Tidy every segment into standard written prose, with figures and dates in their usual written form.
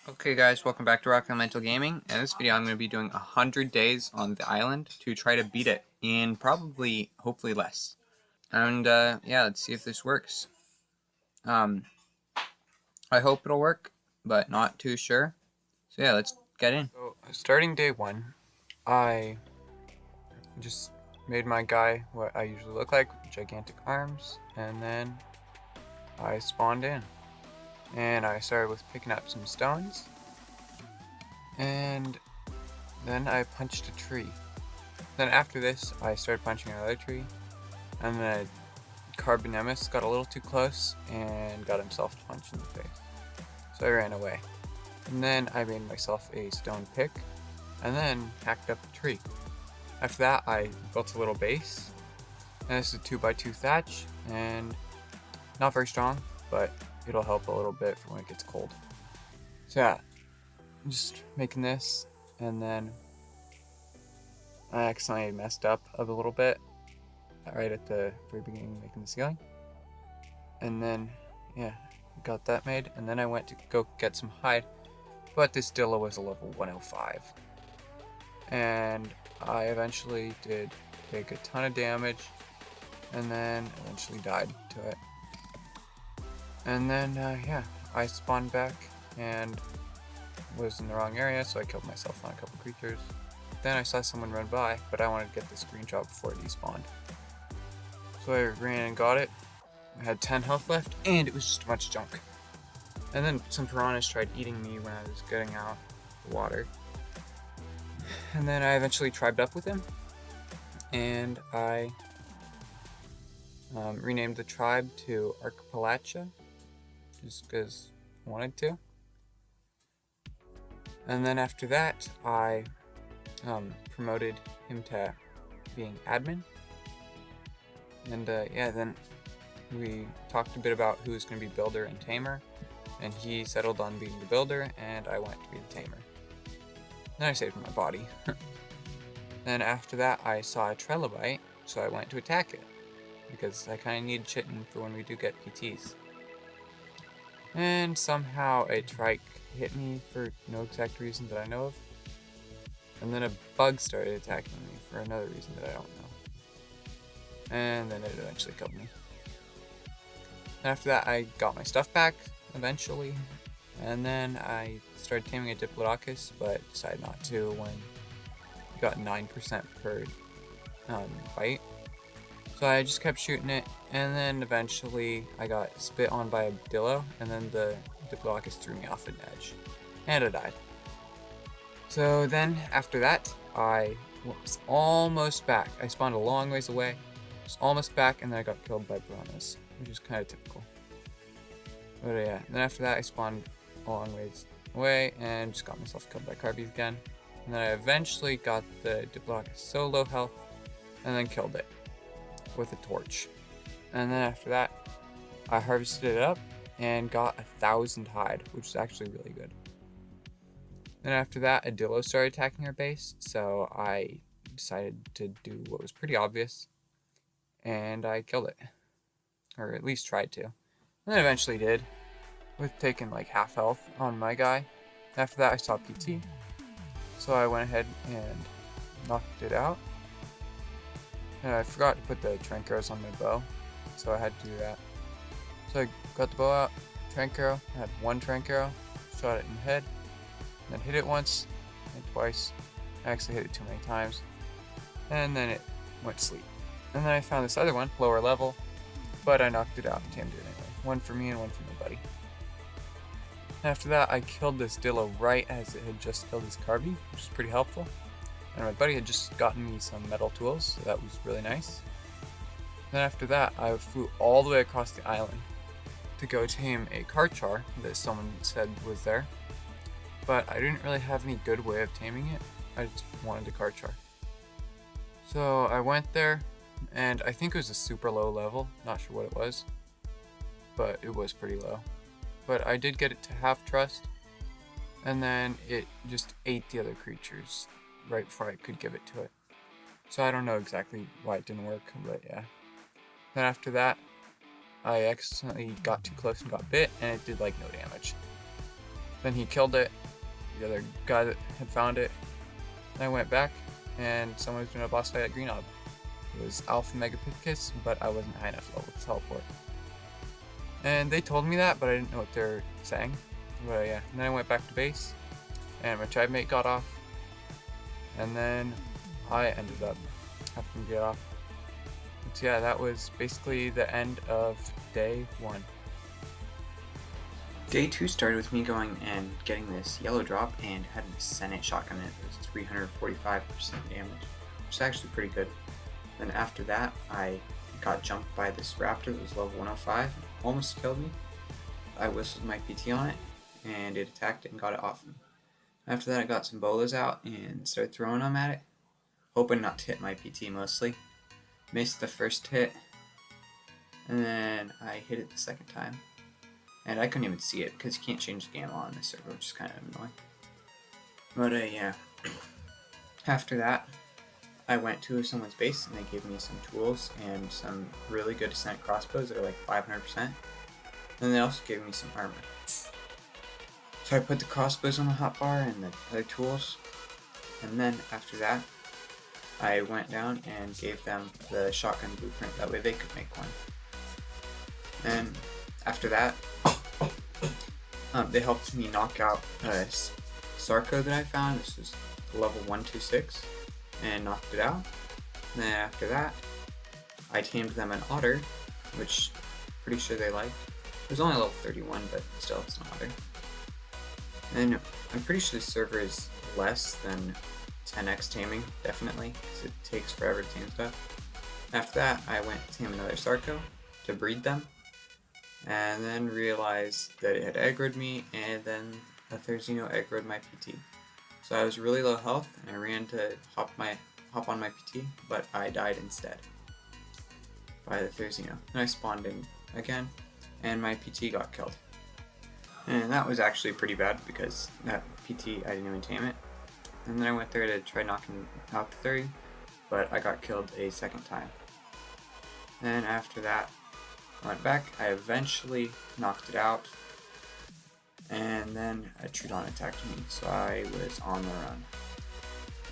Okay guys, welcome back to Rock Elemental Gaming. In this video I'm going to be doing 100 days on the island to try to beat it in probably, hopefully less. And yeah, let's see if this works. I hope it'll work, but not too sure. So yeah, let's get in. So starting day 1, I just made my guy what I usually look like, with gigantic arms, and then I spawned in. And I started with picking up some stones. And then I punched a tree. Then after this, I started punching another tree, and the Carbonemus got a little too close and got himself punched in the face. So I ran away. And then I made myself a stone pick, and then hacked up a tree. After that, I built a little base, and this is a 2x2 thatch, and not very strong, but it'll help a little bit for when it gets cold. So yeah, I'm just making this, and then I accidentally messed up a little bit right at the very beginning making the ceiling. And then, yeah, got that made. And then I went to go get some hide, but this Dilla was a level 105. And I eventually did take a ton of damage, and then eventually died to it. And then, yeah, I spawned back and was in the wrong area, so I killed myself on a couple creatures. Then I saw someone run by, but I wanted to get the screenshot before it despawned. So I ran and got it. I had 10 health left, and it was just a bunch of junk. And then some piranhas tried eating me when I was getting out the water. And then I eventually tribed up with him, and I renamed the tribe to ARK, just because I wanted to. And then after that, I promoted him to being admin. And yeah, then we talked a bit about who was going to be builder and tamer, and he settled on being the builder, and I went to be the tamer. Then I saved my body. Then after that, I saw a trilobite, so I went to attack it, because I kind of need chitin for when we do get PTs. And somehow a trike hit me for no exact reason that I know of. And then a bug started attacking me for another reason that I don't know. And then it eventually killed me. After that, I got my stuff back, eventually. And then I started taming a Diplodocus, but decided not to when it got 9% per bite. So I just kept shooting it, and then eventually I got spit on by a Dillo, and then the Diplodocus threw me off an edge, and I died. So then, after that, I was almost back. I spawned a long ways away, was almost back, and then I got killed by piranhas, which is kind of typical. But yeah, then after that I spawned a long ways away, and just got myself killed by Carbies again. And then I eventually got the Diplodocus so low health, and then killed it with a torch. And then after that, I harvested it up and got 1,000 hide, which is actually really good. Then after that, a Dillo started attacking our base, so I decided to do what was pretty obvious, and I killed it. Or at least tried to. And then eventually did, with taking like half health on my guy. After that, I saw PT, so I went ahead and knocked it out. And I forgot to put the trank arrows on my bow, so I had to do that. So I got the bow out, trank arrow, I had one trank arrow, shot it in the head, then hit it once, and twice. I actually hit it too many times, and then it went to sleep. And then I found this other one, lower level, but I knocked it out and tamed it anyway. One for me and one for my buddy. After that, I killed this Dillo right as it had just killed his Carby, which is pretty helpful. And my buddy had just gotten me some metal tools, so that was really nice. Then after that, I flew all the way across the island to go tame a Karchar that someone said was there. But I didn't really have any good way of taming it. I just wanted a Karchar. So I went there, and I think it was a super low level, not sure what it was, but it was pretty low. But I did get it to half trust, and then it just ate the other creatures right before I could give it to it. So I don't know exactly why it didn't work, but yeah. Then after that, I accidentally got too close and got bit, and it did like no damage. Then he killed it, the other guy that had found it. Then I went back, and someone was doing a boss fight at Green Orb. It was Alpha Megapithecus, but I wasn't high enough level to teleport. And they told me that, but I didn't know what they're saying. But yeah, and then I went back to base, and my tribe mate got off, and then I ended up having to get off. So yeah, that was basically the end of day 1. Day 2 started with me going and getting this yellow drop and had a Senate shotgun in it. It was 345% damage, which is actually pretty good. Then after that, I got jumped by this raptor that was level 105 and almost killed me. I whistled my PT on it, and it attacked it and got it off me. After that, I got some bolas out and started throwing them at it, hoping not to hit my PT mostly. Missed the first hit, and then I hit it the second time. And I couldn't even see it because you can't change the gamma on this server, which is kind of annoying. But yeah, after that, I went to someone's base and they gave me some tools and some really good Ascent crossbows that are like 500%. And they also gave me some armor. So I put the crossbows on the hotbar and the other tools. And then after that, I went down and gave them the shotgun blueprint. That way they could make one. And after that, they helped me knock out a Sarco that I found. This was level 126, and knocked it out. And then after that, I tamed them an otter, which I'm pretty sure they liked. It was only level 31, but still, it's an otter. And I'm pretty sure this server is less than 10x taming, definitely, because it takes forever to tame stuff. After that, I went to tame another Sarco to breed them, and then realized that it had aggroed me, and then a Therzino aggroed my PT. So I was really low health, and I ran to hop on my PT, but I died instead by the Therzino. And I spawned in again, and my PT got killed. And that was actually pretty bad because that PT, I didn't even tame it. And then I went there to try knocking out the 30, but I got killed a second time. And after that, I went back, I eventually knocked it out, and then a Trudon attacked me, so I was on the run.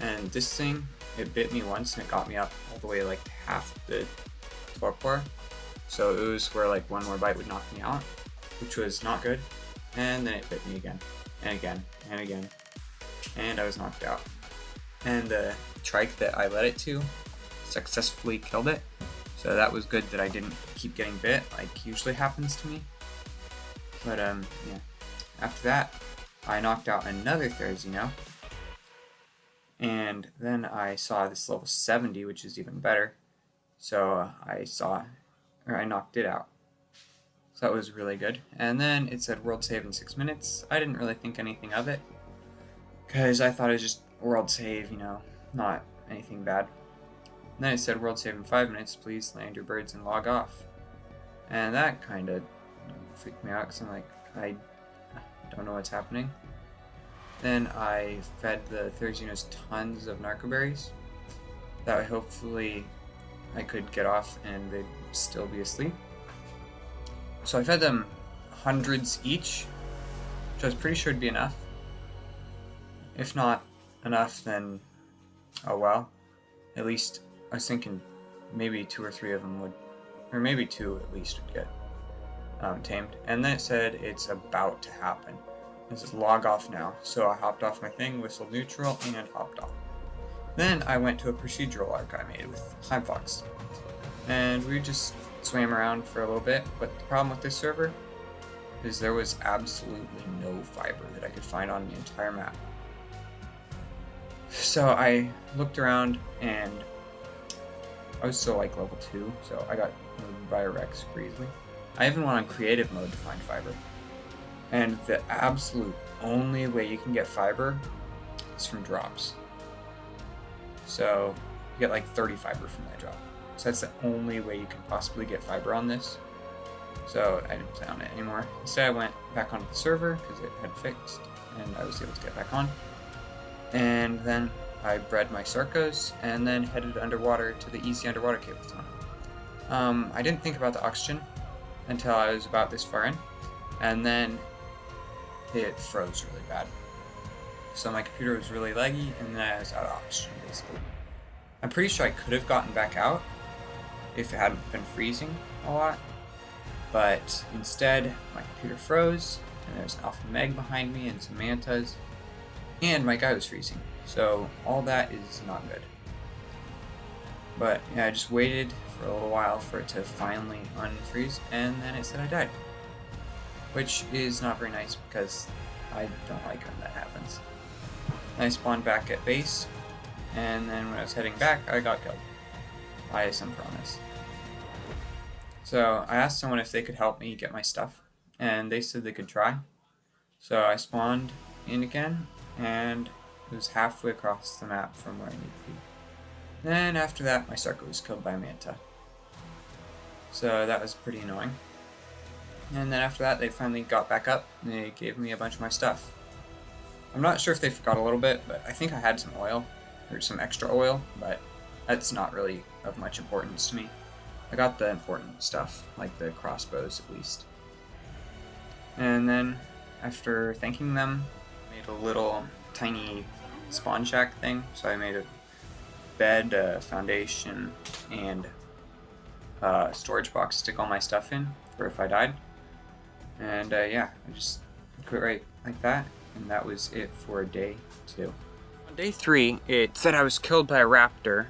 And this thing, it bit me once and it got me up all the way like half the torpor, so it was where like one more bite would knock me out, which was not good. And then it bit me again, and again, and again, and I was knocked out. And the trike that I led it to successfully killed it. So that was good that I didn't keep getting bit, like usually happens to me. But yeah. After that, I knocked out another Therzino. And then I saw this level 70, which is even better. So I knocked it out. So that was really good. And then it said world save in 6 minutes. I didn't really think anything of it, because I thought it was just world save, not anything bad. And then it said world save in 5 minutes, please land your birds and log off. And that kind of freaked me out, because I'm like, I don't know what's happening. Then I fed the Therzinos tons of narcoberries. That way hopefully I could get off and they'd still be asleep. So I fed them hundreds each, which I was pretty sure would be enough. If not enough, then oh well. At least I was thinking maybe 2 or 3 of them would, or maybe 2 at least would get tamed. And then it said it's about to happen. This is log off now. So I hopped off my thing, whistled neutral, and hopped off. Then I went to a procedural ARK I made with Time Fox. And we just swam around for a little bit, but the problem with this server is there was absolutely no fiber that I could find on the entire map. So I looked around, and I was still like level 2, so I got moved by a wreck super easily. I even went on creative mode to find fiber. And the absolute only way you can get fiber is from drops. So you get like 30 fiber from that drop. So that's the only way you can possibly get fiber on this. So I didn't play on it anymore. Instead I went back onto the server because it had fixed and I was able to get back on. And then I bred my Sarcos and then headed underwater to the easy underwater cableton. I didn't think about the oxygen until I was about this far in. And then it froze really bad. So my computer was really laggy, and then I was out of oxygen, basically. I'm pretty sure I could have gotten back out if it hadn't been freezing a lot, but instead my computer froze, and there's an alpha meg behind me and some mantas, and my guy was freezing. So all that is not good. But yeah, I just waited for a little while for it to finally unfreeze, and then it said I died. Which is not very nice because I don't like when that happens. I spawned back at base, and then when I was heading back, I got killed by some piranhas. So I asked someone if they could help me get my stuff, and they said they could try. So I spawned in again, and it was halfway across the map from where I need to be. Then after that, my circle was killed by a manta. So that was pretty annoying. And then after that, they finally got back up, and they gave me a bunch of my stuff. I'm not sure if they forgot a little bit, but I think I had some oil, or some extra oil, but that's not really of much importance to me. I got the important stuff, like the crossbows at least. And then, after thanking them, I made a little tiny spawn shack thing. So I made a bed, a foundation, and a storage box to stick all my stuff in for if I died. And yeah, I just quit right like that, and that was it for day 2. On day 3, it said I was killed by a raptor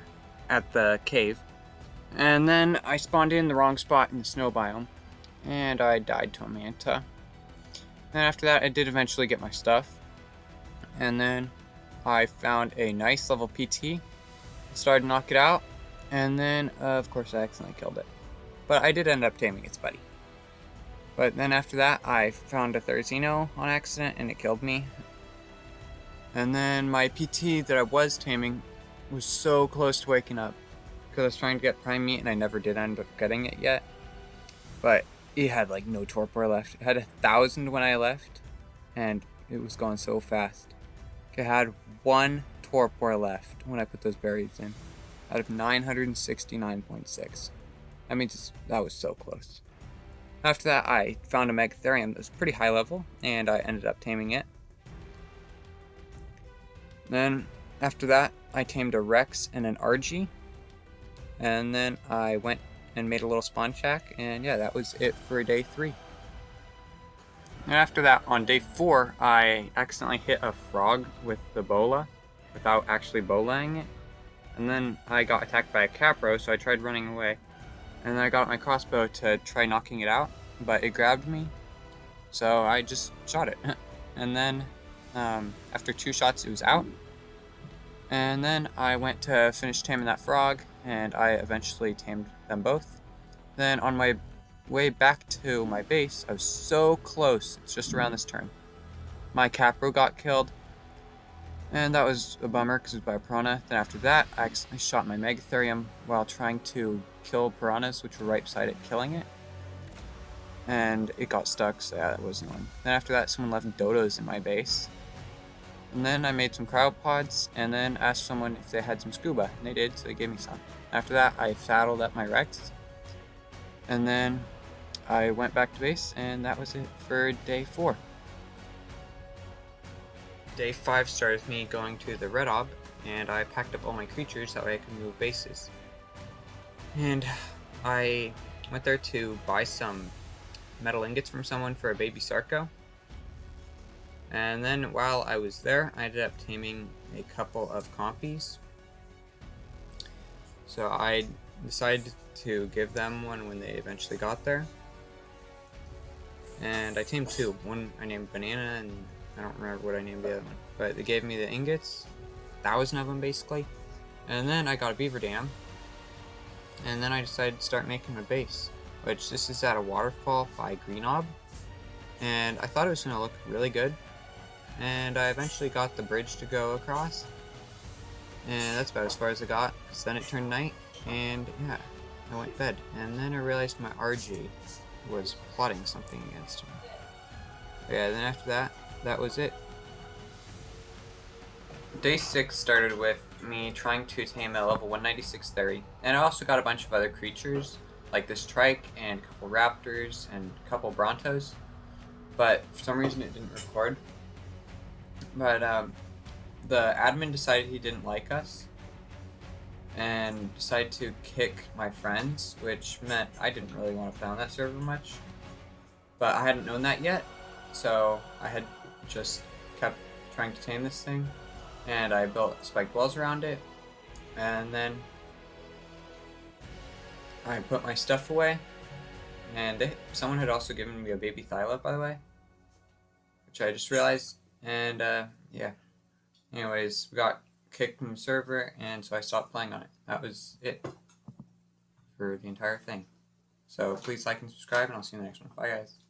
at the cave, and then I spawned in the wrong spot in the snow biome, and I died to a manta. And after that, I did eventually get my stuff, and then I found a nice level PT, started to knock it out, and then of course I accidentally killed it. But I did end up taming its buddy. But then after that, I found a Therizino on accident, and it killed me. And then my PT that I was taming was so close to waking up, because I was trying to get prime meat, and I never did end up getting it yet. But it had like no torpor left. It had 1,000 when I left, and it was going so fast. It had 1 torpor left when I put those berries in, out of 969.6. That means that was so close. After that, I found a Megatherium that was pretty high level, and I ended up taming it. Then, after that, I tamed a Rex and an RG, and then I went and made a little spawn shack, and yeah, that was it for day 3. And after that, on day 4, I accidentally hit a frog with the bola without actually bolaying it, and then I got attacked by a capro, so I tried running away. And then I got my crossbow to try knocking it out, but it grabbed me, so I just shot it. And then, after 2 shots, it was out. And then I went to finish taming that frog, and I eventually tamed them both. Then on my way back to my base, I was so close, it's just around this turn. My capro got killed, and that was a bummer because it was by a piranha. Then after that, I accidentally shot my Megatherium while trying to kill piranhas, which were right beside it, killing it. And it got stuck, so yeah, that was annoying. Then after that, someone left dodos in my base. And then I made some cryopods, and then asked someone if they had some scuba, and they did, so they gave me some. After that, I saddled up my Rex, and then I went back to base, and that was it for day 4. Day 5 started with me going to the Red Ob, and I packed up all my creatures, that way I could move bases. And I went there to buy some metal ingots from someone for a baby Sarco. And then while I was there, I ended up taming a couple of compies. So I decided to give them one when they eventually got there. And I tamed 2. One I named Banana, and I don't remember what I named the other one. But they gave me the ingots, 1,000 of them basically. And then I got a beaver dam. And then I decided to start making a base, which this is at a waterfall by Greenob. And I thought it was going to look really good. And I eventually got the bridge to go across. And that's about as far as I got, because then it turned night, and yeah, I went to bed. And then I realized my RG was plotting something against me. But yeah, then after that, that was it. Day 6 started with me trying to tame a level 196 Theri, and I also got a bunch of other creatures, like this trike, and a couple raptors, and a couple brontos. but for some reason it didn't record. But the admin decided he didn't like us and decided to kick my friends, which meant I didn't really want to play on that server much. But I hadn't known that yet, so I had just kept trying to tame this thing, and I built spiked walls around it, and then I put my stuff away, and someone had also given me a baby thyla, by the way, which I just realized, and yeah. Anyways, we got kicked from the server, and so I stopped playing on it. That was it for the entire thing. So please like and subscribe, and I'll see you in the next one. Bye, guys.